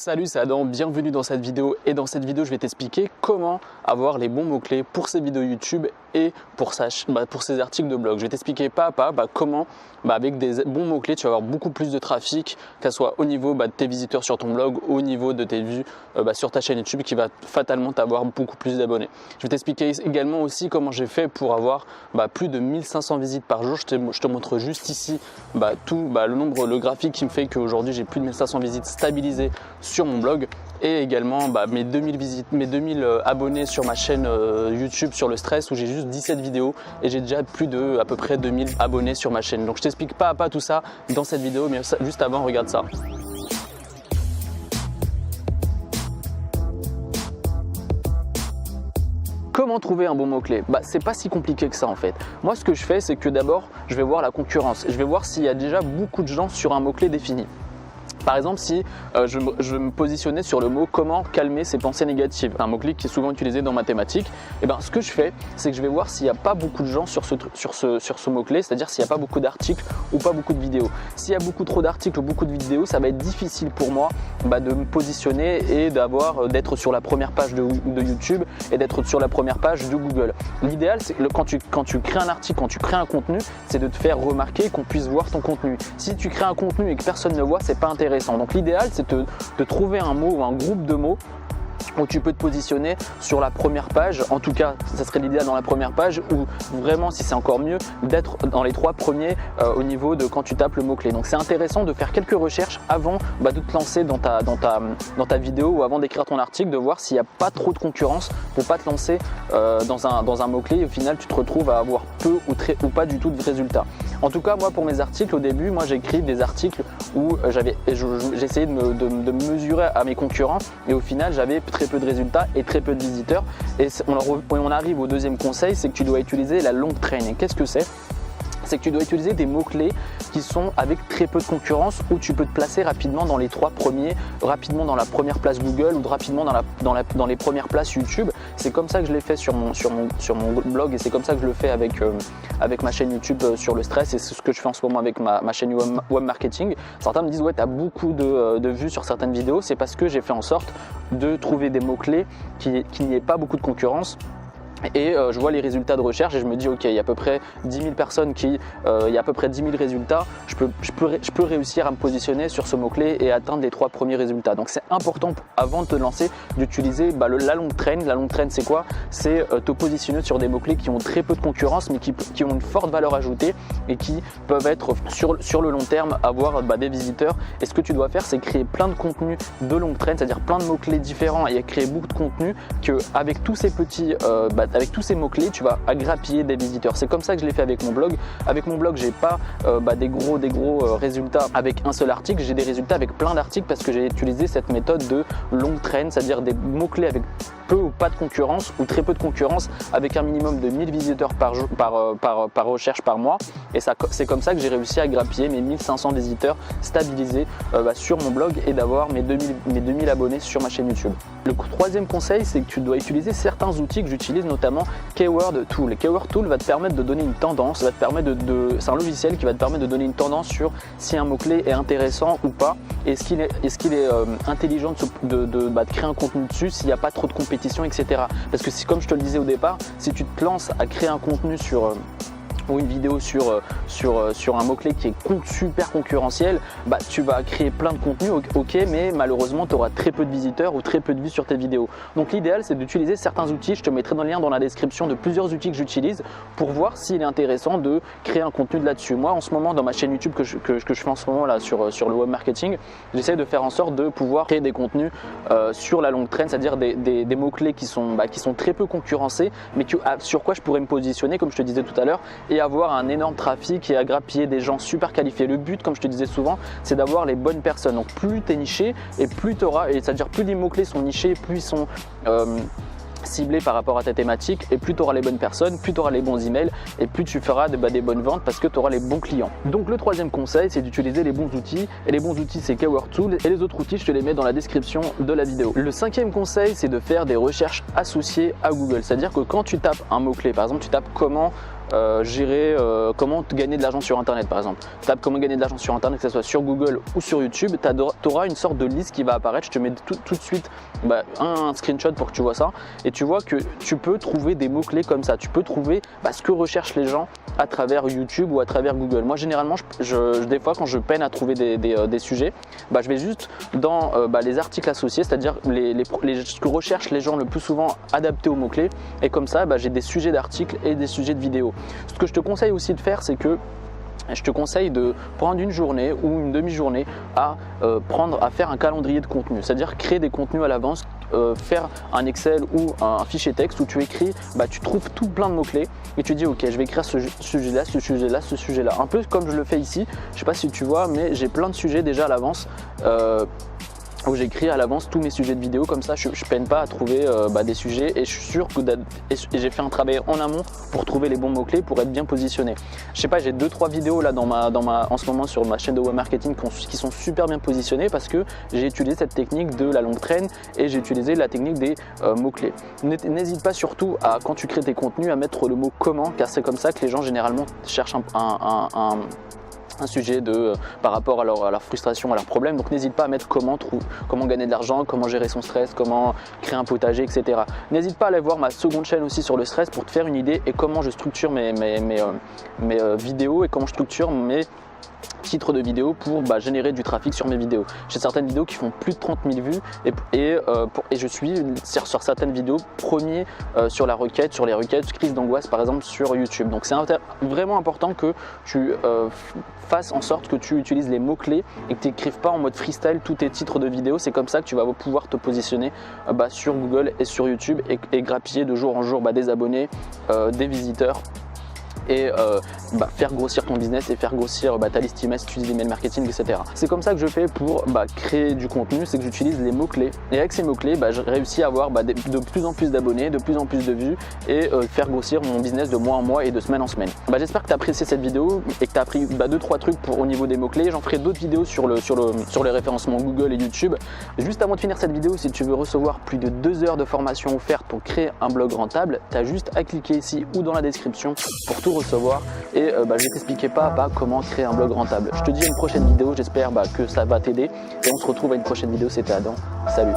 Salut, c'est Adam, bienvenue dans cette vidéo. Et dans cette vidéo, je vais t'expliquer comment avoir les bons mots-clés pour ces vidéos YouTube et pour ces articles de blog. Je vais t'expliquer pas à pas comment, avec des bons mots-clés, tu vas avoir beaucoup plus de trafic, que ce soit au niveau de tes visiteurs sur ton blog, au niveau de tes vues sur ta chaîne YouTube, qui va fatalement t'avoir beaucoup plus d'abonnés. Je vais t'expliquer également aussi comment j'ai fait pour avoir plus de 1500 visites par jour. Je te montre juste ici le graphique qui me fait qu'aujourd'hui j'ai plus de 1500 visites stabilisées sur mon blog, et également mes 2000 visites, mes 2000 abonnés sur ma chaîne YouTube sur le stress, où j'ai juste 17 vidéos et j'ai déjà plus de à peu près 2000 abonnés sur ma chaîne. Donc je t'explique pas à pas tout ça dans cette vidéo, mais juste avant, regarde ça. Comment trouver un bon mot-clé? C'est pas si compliqué que ça en fait. Moi, ce que je fais, c'est que d'abord, je vais voir la concurrence. Je vais voir s'il y a déjà beaucoup de gens sur un mot-clé défini. Par exemple, si je me positionnais sur le mot « comment calmer ses pensées négatives », un mot-clé qui est souvent utilisé dans mathématiques, ce que je fais, c'est que je vais voir s'il n'y a pas beaucoup de gens sur ce mot-clé, c'est-à-dire s'il n'y a pas beaucoup d'articles ou pas beaucoup de vidéos. S'il y a beaucoup trop d'articles ou beaucoup de vidéos, ça va être difficile pour moi de me positionner et d'être sur la première page de YouTube et d'être sur la première page de Google. L'idéal, c'est que quand tu crées un article, quand tu crées un contenu, c'est de te faire remarquer, qu'on puisse voir ton contenu. Si tu crées un contenu et que personne ne le voit, c'est pas intéressant. Donc l'idéal, c'est de trouver un mot ou un groupe de mots où tu peux te positionner sur la première page. En tout cas, ça serait l'idéal dans la première page, ou vraiment, si c'est encore mieux, d'être dans les 3 premiers au niveau de quand tu tapes le mot-clé. Donc c'est intéressant de faire quelques recherches avant de te lancer dans ta vidéo, ou avant d'écrire ton article, de voir s'il n'y a pas trop de concurrence pour pas te lancer dans un mot-clé et au final tu te retrouves à avoir peu ou pas du tout de résultats. En tout cas, moi, pour mes articles, au début, j'ai écrit des articles où j'essayais de me mesurer à mes concurrents, et au final j'avais très peu de résultats et très peu de visiteurs. Et on arrive au deuxième conseil, c'est que tu dois utiliser la long train. Et qu'est-ce que c'est? C'est que tu dois utiliser des mots-clés qui sont avec très peu de concurrence, où tu peux te placer rapidement dans les 3 premiers, rapidement dans la première place Google, ou rapidement dans les premières places YouTube. C'est comme ça que je l'ai fait sur mon blog, et c'est comme ça que je le fais avec ma chaîne YouTube sur le stress, et c'est ce que je fais en ce moment avec ma chaîne web marketing. Certains me disent ouais, tu as beaucoup de vues sur certaines vidéos. C'est parce que j'ai fait en sorte de trouver des mots-clés qu'il n'y ait pas beaucoup de concurrence. Et je vois les résultats de recherche et je me dis ok, il y a à peu près 10 000 personnes il y a à peu près 10 000 résultats, je peux réussir à me positionner sur ce mot-clé et atteindre les 3 premiers résultats. Donc c'est important, avant de te lancer, d'utiliser la long train. La long train, c'est quoi? C'est te positionner sur des mots-clés qui ont très peu de concurrence, mais qui ont une forte valeur ajoutée et qui peuvent être sur le long terme avoir des visiteurs. Et ce que tu dois faire, c'est créer plein de contenus de long train, c'est-à-dire plein de mots-clés différents, et créer beaucoup de contenus qu'avec tous ces petits avec tous ces mots-clés, tu vas grappiller des visiteurs. C'est comme ça que je l'ai fait avec mon blog. Avec mon blog, j'ai pas des gros résultats avec un seul article. J'ai des résultats avec plein d'articles parce que j'ai utilisé cette méthode de long train, c'est-à-dire des mots-clés avec peu ou pas de concurrence, ou très peu de concurrence, avec un minimum de 1000 visiteurs par recherche par mois. Et c'est comme ça que j'ai réussi à grappiller mes 1500 visiteurs stabilisés sur mon blog, et d'avoir mes 2000 abonnés sur ma chaîne YouTube. Le 3e conseil, c'est que tu dois utiliser certains outils que j'utilise, notamment Keyword Tool. Keyword Tool va te permettre de donner une tendance, c'est un logiciel qui va te permettre de donner une tendance sur si un mot-clé est intéressant ou pas. Est-ce qu'il est intelligent de créer un contenu dessus, s'il n'y a pas trop de compétition, etc. Parce que comme je te le disais au départ, si tu te lances à créer un contenu ou une vidéo sur un mot-clé qui est super concurrentiel, tu vas créer plein de contenu, ok, mais malheureusement tu auras très peu de visiteurs ou très peu de vues sur tes vidéos. Donc l'idéal, c'est d'utiliser certains outils. Je te mettrai dans le lien dans la description de plusieurs outils que j'utilise pour voir s'il est intéressant de créer un contenu là-dessus. Moi, en ce moment, dans ma chaîne YouTube que je fais en ce moment là sur le web marketing, j'essaie de faire en sorte de pouvoir créer des contenus sur la longue traîne, c'est-à-dire des mots-clés qui sont très peu concurrencés, mais sur quoi je pourrais me positionner, comme je te disais tout à l'heure, et avoir un énorme trafic et à grappiller des gens super qualifiés. Le but, comme je te disais souvent, c'est d'avoir les bonnes personnes. Donc plus tu es niché, et plus tu auras, c'est-à-dire plus les mots-clés sont nichés, plus ils sont ciblé par rapport à ta thématique, et plus tu auras les bonnes personnes, plus tu auras les bons emails, et plus tu feras des bonnes ventes parce que tu auras les bons clients. Donc le 3e conseil, c'est d'utiliser les bons outils, et les bons outils, c'est Keyword Tool, et les autres outils, je te les mets dans la description de la vidéo. Le 5e conseil, c'est de faire des recherches associées à Google, c'est-à-dire que quand tu tapes un mot-clé, par exemple tu tapes comment gérer comment gagner de l'argent sur internet par exemple. Tape comment gagner de l'argent sur internet, que ce soit sur Google ou sur YouTube, tu auras une sorte de liste qui va apparaître. Je te mets tout de suite un screenshot pour que tu vois ça, et tu vois que tu peux trouver des mots-clés comme ça. Tu peux trouver ce que recherchent les gens à travers YouTube ou à travers Google. Moi généralement, des fois quand je peine à trouver des sujets, je vais juste dans les articles associés, c'est-à-dire ce que recherchent les gens le plus souvent adaptés aux mots-clés, et comme ça j'ai des sujets d'articles et des sujets de vidéos. Ce que je te conseille aussi de faire, c'est que je te conseille de prendre une journée ou une demi-journée à faire un calendrier de contenu, c'est-à-dire créer des contenus à l'avance, faire un Excel ou un fichier texte où tu écris, tu trouves tout plein de mots-clés et tu dis ok, je vais écrire ce sujet-là, ce sujet-là, ce sujet-là. Un peu comme je le fais ici, je ne sais pas si tu vois, mais j'ai plein de sujets déjà à l'avance. Où j'écris à l'avance tous mes sujets de vidéo, comme ça je peine pas à trouver des sujets, et je suis sûr que j'ai fait un travail en amont pour trouver les bons mots-clés pour être bien positionné. Je sais pas, j'ai 2-3 vidéos là en ce moment sur ma chaîne de web marketing qui sont super bien positionnées parce que j'ai utilisé cette technique de la longue traîne et j'ai utilisé la technique des mots-clés. N'hésite pas surtout quand tu crées tes contenus à mettre le mot comment, car c'est comme ça que les gens généralement cherchent un sujet par rapport à leur frustration, à leurs problèmes. Donc n'hésite pas à mettre comment gagner de l'argent, comment gérer son stress, comment créer un potager, etc. N'hésite pas à aller voir ma seconde chaîne aussi sur le stress pour te faire une idée et comment je structure mes vidéos et comment je structure mes titres de vidéos pour générer du trafic sur mes vidéos. J'ai certaines vidéos qui font plus de 30 000 vues et je suis sur certaines vidéos premier sur la requête, sur les requêtes crise d'angoisse par exemple sur YouTube. Donc c'est vraiment important que tu fasses en sorte que tu utilises les mots-clés et que tu n'écrives pas en mode freestyle tous tes titres de vidéos. C'est comme ça que tu vas pouvoir te positionner sur Google et sur YouTube et grappiller de jour en jour des abonnés, des visiteurs, et faire grossir ton business et faire grossir ta liste email si tu utilises l'email marketing, etc. C'est comme ça que je fais pour créer du contenu, c'est que j'utilise les mots-clés, et avec ces mots-clés je réussis à avoir de plus en plus d'abonnés, de plus en plus de vues, et faire grossir mon business de mois en mois et de semaine en semaine. J'espère que tu as apprécié cette vidéo et que tu as appris 2-3 trucs au niveau des mots-clés. J'en ferai d'autres vidéos sur les référencements Google et YouTube. Juste avant de finir cette vidéo, si tu veux recevoir plus de 2 heures de formation offerte pour créer un blog rentable, tu as juste à cliquer ici ou dans la description pour tout recevoir, et je vais t'expliquer pas à pas comment créer un blog rentable. Je te dis à une prochaine vidéo, j'espère que ça va t'aider, et on se retrouve à une prochaine vidéo. C'était Adam, salut.